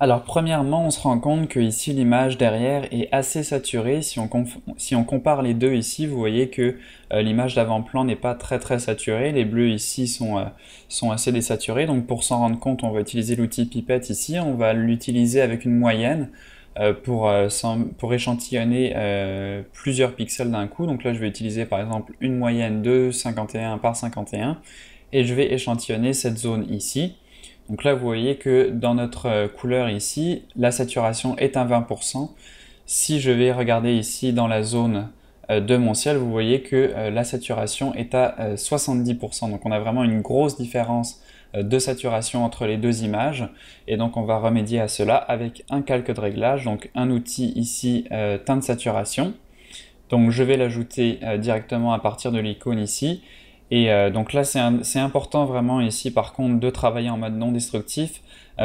Alors premièrement, on se rend compte que ici l'image derrière est assez saturée. Si on compare les deux ici, vous voyez que l'image d'avant-plan n'est pas très saturée. Les bleus ici sont assez désaturés. Donc pour s'en rendre compte, on va utiliser l'outil pipette ici. On va l'utiliser avec une moyenne pour échantillonner plusieurs pixels d'un coup. Donc là, je vais utiliser par exemple une moyenne de 51 par 51 et je vais échantillonner cette zone ici. Donc là, vous voyez que dans notre couleur ici, la saturation est à 20%. Si je vais regarder ici dans la zone de mon ciel, vous voyez que la saturation est à 70%. Donc on a vraiment une grosse différence de saturation entre les deux images. Et donc on va remédier à cela avec un calque de réglage, donc un outil ici teinte saturation. Donc je vais l'ajouter directement à partir de l'icône ici. Et donc là, c'est important vraiment ici, par contre, de travailler en mode non destructif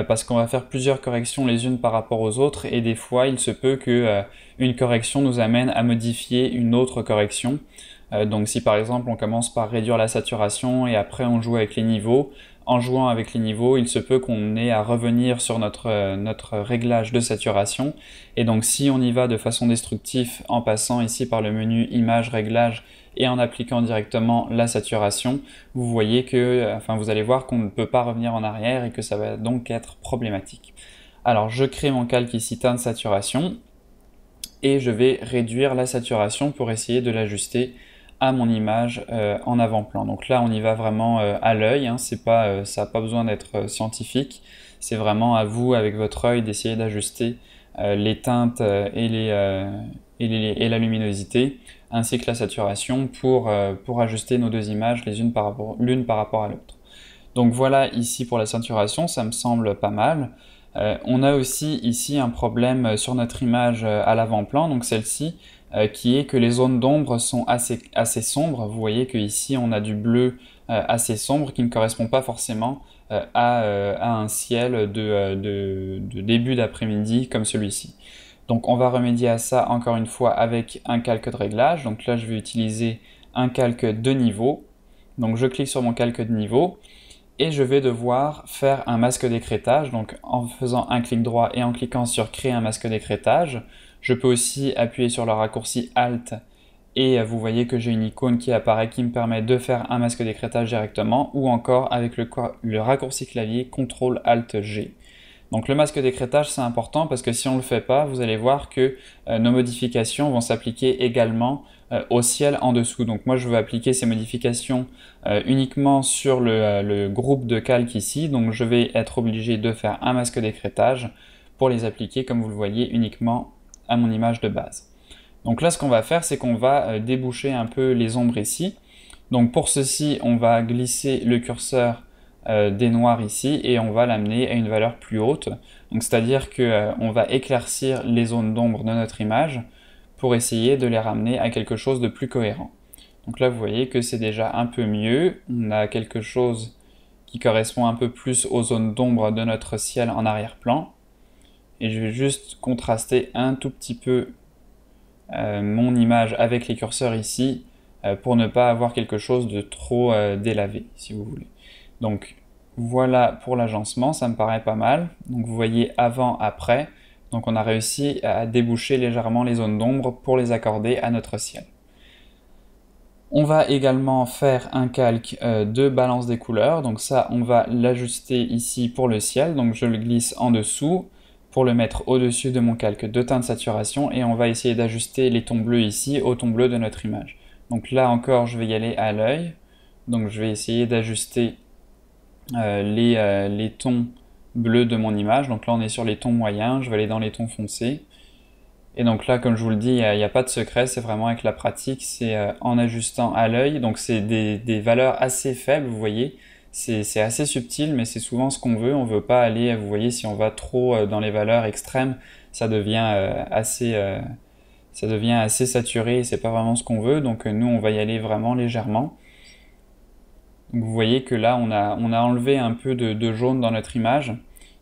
parce qu'on va faire plusieurs corrections les unes par rapport aux autres et des fois, il se peut que une correction nous amène à modifier une autre correction. Donc si par exemple, on commence par réduire la saturation et après on joue avec les niveaux, en jouant avec les niveaux, il se peut qu'on ait à revenir sur notre réglage de saturation. Et donc si on y va de façon destructive en passant ici par le menu image, réglage et en appliquant directement la saturation, vous voyez que, enfin vous allez voir qu'on ne peut pas revenir en arrière et que ça va donc être problématique. Alors je crée mon calque ici teinte saturation et je vais réduire la saturation pour essayer de l'ajuster à mon image en avant-plan. Donc là on y va vraiment à l'œil, hein, ça n'a pas besoin d'être scientifique, c'est vraiment à vous avec votre œil d'essayer d'ajuster les teintes et la luminosité ainsi que la saturation pour ajuster nos deux images l'une par rapport à l'autre. Donc voilà ici pour la saturation, ça me semble pas mal. On a aussi ici un problème sur notre image à l'avant-plan, donc celle-ci, qui est que les zones d'ombre sont assez sombres. Vous voyez qu'ici on a du bleu assez sombre qui ne correspond pas forcément à un ciel de début d'après-midi comme celui-ci. Donc on va remédier à ça encore une fois avec un calque de réglage. Donc là je vais utiliser un calque de niveau. Donc je clique sur mon calque de niveau et je vais devoir faire un masque d'écrêtage. Donc en faisant un clic droit et en cliquant sur créer un masque d'écrêtage, je peux aussi appuyer sur le raccourci Alt et vous voyez que j'ai une icône qui apparaît qui me permet de faire un masque d'écrêtage directement ou encore avec le raccourci clavier CTRL ALT G. Donc le masque d'écrêtage c'est important parce que si on ne le fait pas, vous allez voir que nos modifications vont s'appliquer également au ciel en dessous. Donc moi je veux appliquer ces modifications uniquement sur le groupe de calque ici, donc je vais être obligé de faire un masque d'écrêtage pour les appliquer comme vous le voyez uniquement à mon image de base. Donc là ce qu'on va faire c'est qu'on va déboucher un peu les ombres ici. Donc pour ceci on va glisser le curseur des noirs ici et on va l'amener à une valeur plus haute. Donc c'est-à-dire qu'on va éclaircir les zones d'ombre de notre image pour essayer de les ramener à quelque chose de plus cohérent. Donc là vous voyez que c'est déjà un peu mieux, on a quelque chose qui correspond un peu plus aux zones d'ombre de notre ciel en arrière-plan. Et je vais juste contraster un tout petit peu mon image avec les curseurs ici pour ne pas avoir quelque chose de trop délavé si vous voulez. Donc voilà pour l'agencement, ça me paraît pas mal. Donc vous voyez avant, après. Donc on a réussi à déboucher légèrement les zones d'ombre pour les accorder à notre ciel. On va également faire un calque de balance des couleurs. Donc ça, on va l'ajuster ici pour le ciel. Donc je le glisse en dessous pour le mettre au-dessus de mon calque de teinte saturation. Et on va essayer d'ajuster les tons bleus ici au ton bleu de notre image. Donc là encore, je vais y aller à l'œil. Donc je vais essayer d'ajuster les tons bleus de mon image. Donc là on est sur les tons moyens, je vais aller dans les tons foncés. Et donc là comme je vous le dis, il n'y a pas de secret, c'est vraiment avec la pratique, c'est en ajustant à l'œil. Donc c'est des valeurs assez faibles, vous voyez. C'est assez subtil, mais c'est souvent ce qu'on veut. On veut pas aller, vous voyez, si on va trop dans les valeurs extrêmes, ça devient assez saturé et c'est pas vraiment ce qu'on veut. Donc nous on va y aller vraiment légèrement. Donc vous voyez que là on a enlevé un peu de jaune dans notre image.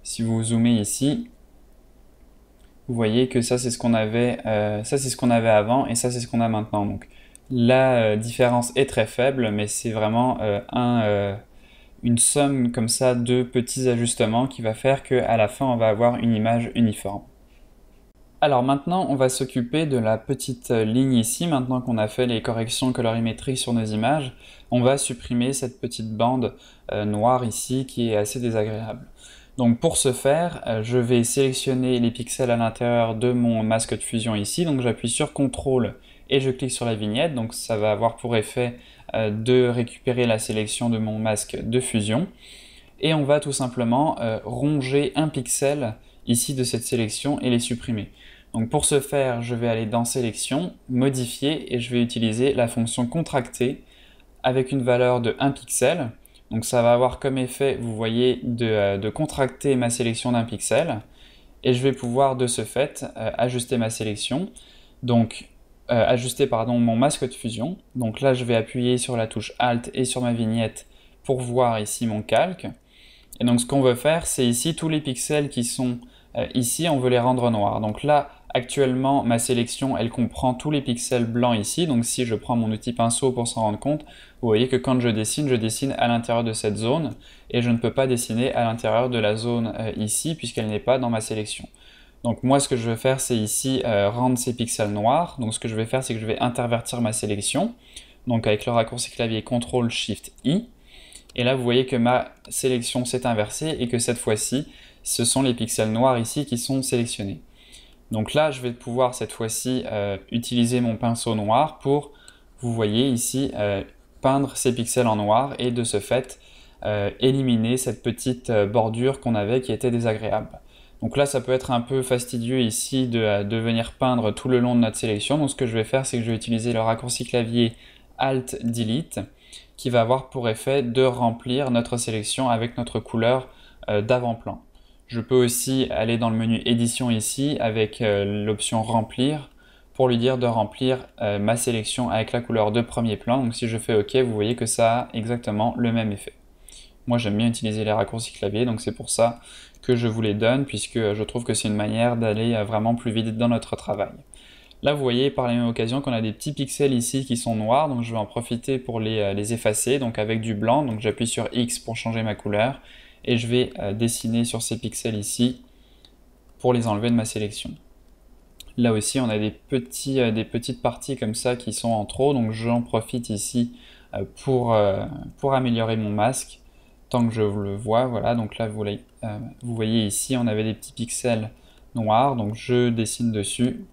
Si vous zoomez ici, vous voyez que ça c'est ce qu'on avait, avant et ça c'est ce qu'on a maintenant. Donc la différence est très faible, mais c'est vraiment une somme comme ça de petits ajustements qui va faire qu'à la fin on va avoir une image uniforme. Alors maintenant, on va s'occuper de la petite ligne ici. Maintenant qu'on a fait les corrections colorimétriques sur nos images, on va supprimer cette petite bande noire ici qui est assez désagréable. Donc pour ce faire, je vais sélectionner les pixels à l'intérieur de mon masque de fusion ici. Donc j'appuie sur CTRL et je clique sur la vignette. Donc ça va avoir pour effet de récupérer la sélection de mon masque de fusion. Et on va tout simplement ronger un pixel ici de cette sélection et les supprimer. Donc pour ce faire, je vais aller dans Sélection, Modifier, et je vais utiliser la fonction Contracter avec une valeur de 1 pixel. Donc ça va avoir comme effet, vous voyez, de contracter ma sélection d'un pixel. Et je vais pouvoir de ce fait ajuster ma sélection. Donc ajuster mon masque de fusion. Donc là je vais appuyer sur la touche Alt et sur ma vignette pour voir ici mon calque. Et donc ce qu'on veut faire, c'est ici tous les pixels qui sont ici, on veut les rendre noirs. Donc là, actuellement, ma sélection, elle comprend tous les pixels blancs ici. Donc si je prends mon outil pinceau pour s'en rendre compte, vous voyez que quand je dessine à l'intérieur de cette zone et je ne peux pas dessiner à l'intérieur de la zone ici puisqu'elle n'est pas dans ma sélection. Donc moi, ce que je veux faire, c'est ici rendre ces pixels noirs. Donc ce que je vais faire, c'est que je vais intervertir ma sélection. Donc avec le raccourci clavier CTRL-SHIFT-I. Et là, vous voyez que ma sélection s'est inversée et que cette fois-ci, ce sont les pixels noirs ici qui sont sélectionnés. Donc là, je vais pouvoir cette fois-ci utiliser mon pinceau noir pour, vous voyez ici, peindre ces pixels en noir et de ce fait, éliminer cette petite bordure qu'on avait qui était désagréable. Donc là, ça peut être un peu fastidieux ici de venir peindre tout le long de notre sélection. Donc ce que je vais faire, c'est que je vais utiliser le raccourci clavier Alt-Delete qui va avoir pour effet de remplir notre sélection avec notre couleur d'avant-plan. Je peux aussi aller dans le menu édition ici avec l'option remplir pour lui dire de remplir ma sélection avec la couleur de premier plan. Donc si je fais OK, vous voyez que ça a exactement le même effet. Moi j'aime bien utiliser les raccourcis clavier, donc c'est pour ça que je vous les donne puisque je trouve que c'est une manière d'aller vraiment plus vite dans notre travail. Là, vous voyez par la même occasion qu'on a des petits pixels ici qui sont noirs, donc je vais en profiter pour les effacer, donc avec du blanc, donc j'appuie sur X pour changer ma couleur, et je vais dessiner sur ces pixels ici pour les enlever de ma sélection. Là aussi, on a des petites parties comme ça qui sont en trop, donc j'en profite ici pour améliorer mon masque, tant que je le vois, voilà, donc là, vous voyez ici, on avait des petits pixels noirs, donc je dessine dessus,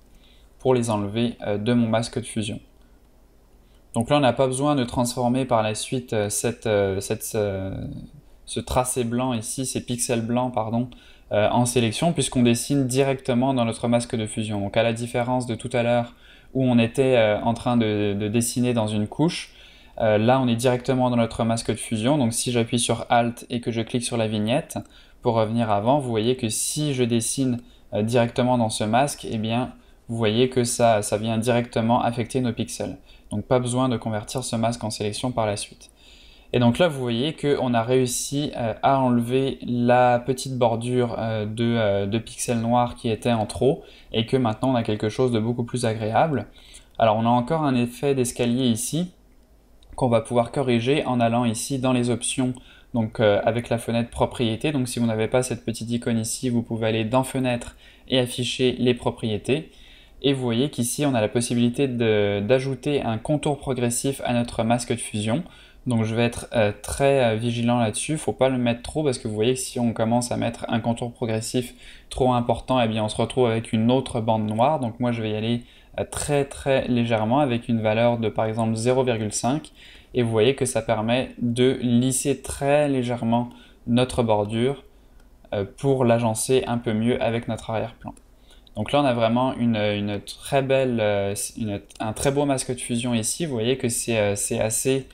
pour les enlever de mon masque de fusion. Donc là, on n'a pas besoin de transformer par la suite ce tracé blanc ici, ces pixels blancs, pardon, en sélection, puisqu'on dessine directement dans notre masque de fusion. Donc à la différence de tout à l'heure où on était en train de dessiner dans une couche, là on est directement dans notre masque de fusion. Donc si j'appuie sur Alt et que je clique sur la vignette, pour revenir avant, vous voyez que si je dessine directement dans ce masque, eh bien vous voyez que ça vient directement affecter nos pixels. Donc pas besoin de convertir ce masque en sélection par la suite. Et donc là, vous voyez qu'on a réussi à enlever la petite bordure de pixels noirs qui était en trop et que maintenant on a quelque chose de beaucoup plus agréable. Alors on a encore un effet d'escalier ici qu'on va pouvoir corriger en allant ici dans les options, donc avec la fenêtre propriétés. Donc si vous n'avez pas cette petite icône ici, vous pouvez aller dans fenêtre et afficher les propriétés. Et vous voyez qu'ici on a la possibilité d'ajouter un contour progressif à notre masque de fusion. Donc je vais être très vigilant là-dessus, il ne faut pas le mettre trop parce que vous voyez que si on commence à mettre un contour progressif trop important, eh bien on se retrouve avec une autre bande noire. Donc moi je vais y aller très légèrement avec une valeur de par exemple 0,5 et vous voyez que ça permet de lisser très légèrement notre bordure pour l'agencer un peu mieux avec notre arrière-plan. Donc là on a vraiment un très beau masque de fusion ici, vous voyez que c'est assez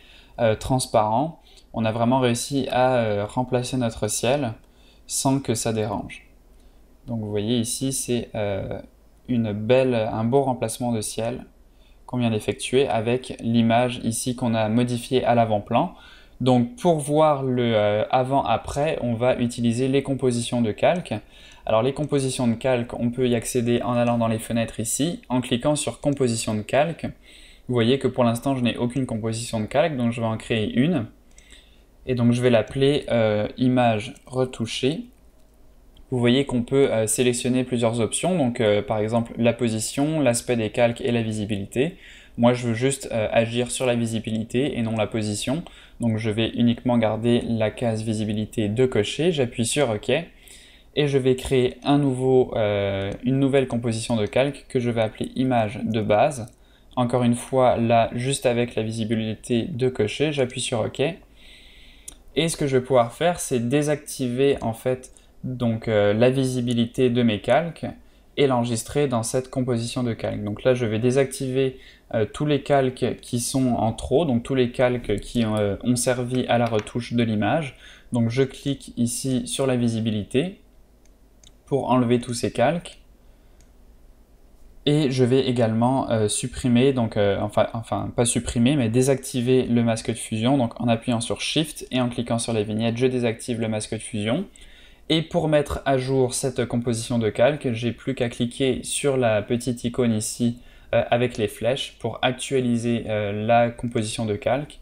transparent. On a vraiment réussi à remplacer notre ciel sans que ça dérange. Donc vous voyez ici c'est un beau remplacement de ciel qu'on vient d'effectuer avec l'image ici qu'on a modifiée à l'avant-plan. Donc pour voir le avant-après, on va utiliser les compositions de calque. Alors les compositions de calque, on peut y accéder en allant dans les fenêtres ici, en cliquant sur composition de calque. Vous voyez que pour l'instant je n'ai aucune composition de calque, donc je vais en créer une. Et donc je vais l'appeler image retouchée. Vous voyez qu'on peut sélectionner plusieurs options, donc par exemple la position, l'aspect des calques et la visibilité. Moi je veux juste agir sur la visibilité et non la position, donc je vais uniquement garder la case visibilité de cocher, j'appuie sur OK, et je vais créer une nouvelle composition de calque que je vais appeler image de base. Encore une fois, là, juste avec la visibilité de cocher, j'appuie sur OK. Et ce que je vais pouvoir faire, c'est désactiver en fait donc, la visibilité de mes calques et l'enregistrer dans cette composition de calques. Donc là, je vais désactiver tous les calques qui sont en trop, donc tous les calques qui ont servi à la retouche de l'image. Donc je clique ici sur la visibilité pour enlever tous ces calques. Et je vais également supprimer, donc enfin pas supprimer, mais désactiver le masque de fusion. Donc en appuyant sur Shift et en cliquant sur les vignettes, je désactive le masque de fusion. Et pour mettre à jour cette composition de calque, j'ai plus qu'à cliquer sur la petite icône ici avec les flèches pour actualiser la composition de calque.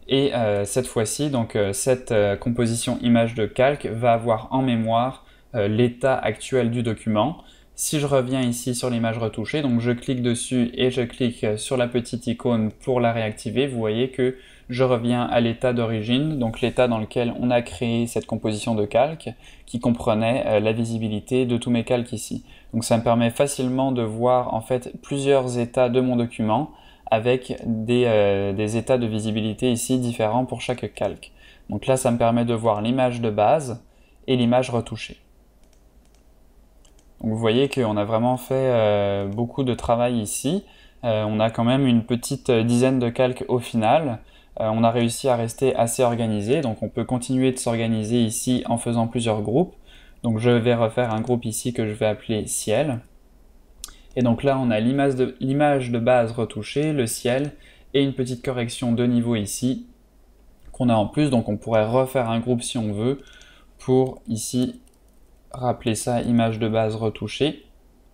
Et cette fois-ci, donc cette composition image de calque va avoir en mémoire l'état actuel du document. Si je reviens ici sur l'image retouchée, donc je clique dessus et je clique sur la petite icône pour la réactiver, vous voyez que je reviens à l'état d'origine, donc l'état dans lequel on a créé cette composition de calque qui comprenait la visibilité de tous mes calques ici. Donc ça me permet facilement de voir en fait plusieurs états de mon document avec des états de visibilité ici différents pour chaque calque. Donc là ça me permet de voir l'image de base et l'image retouchée. Donc vous voyez qu'on a vraiment fait beaucoup de travail ici. On a quand même une petite dizaine de calques au final. On a réussi à rester assez organisé, donc on peut continuer de s'organiser ici en faisant plusieurs groupes. Donc je vais refaire un groupe ici que je vais appeler ciel. Et donc là on a l'image de base retouchée, le ciel, et une petite correction de niveau ici qu'on a en plus. Donc on pourrait refaire un groupe si on veut pour ici rappeler ça image de base retouchée.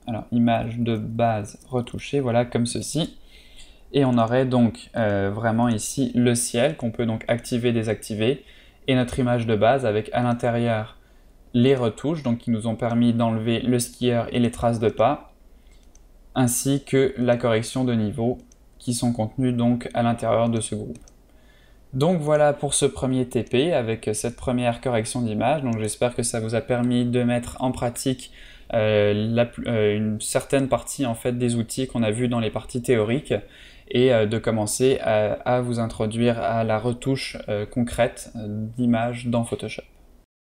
Alors image de base retouchée, voilà comme ceci. Et on aurait donc vraiment ici le ciel qu'on peut donc activer, désactiver, et notre image de base avec à l'intérieur les retouches, donc qui nous ont permis d'enlever le skieur et les traces de pas, ainsi que la correction de niveau qui sont contenues donc à l'intérieur de ce groupe. Donc voilà pour ce premier TP avec cette première correction d'image. Donc j'espère que ça vous a permis de mettre en pratique une certaine partie en fait des outils qu'on a vus dans les parties théoriques et de commencer à vous introduire à la retouche concrète d'images dans Photoshop.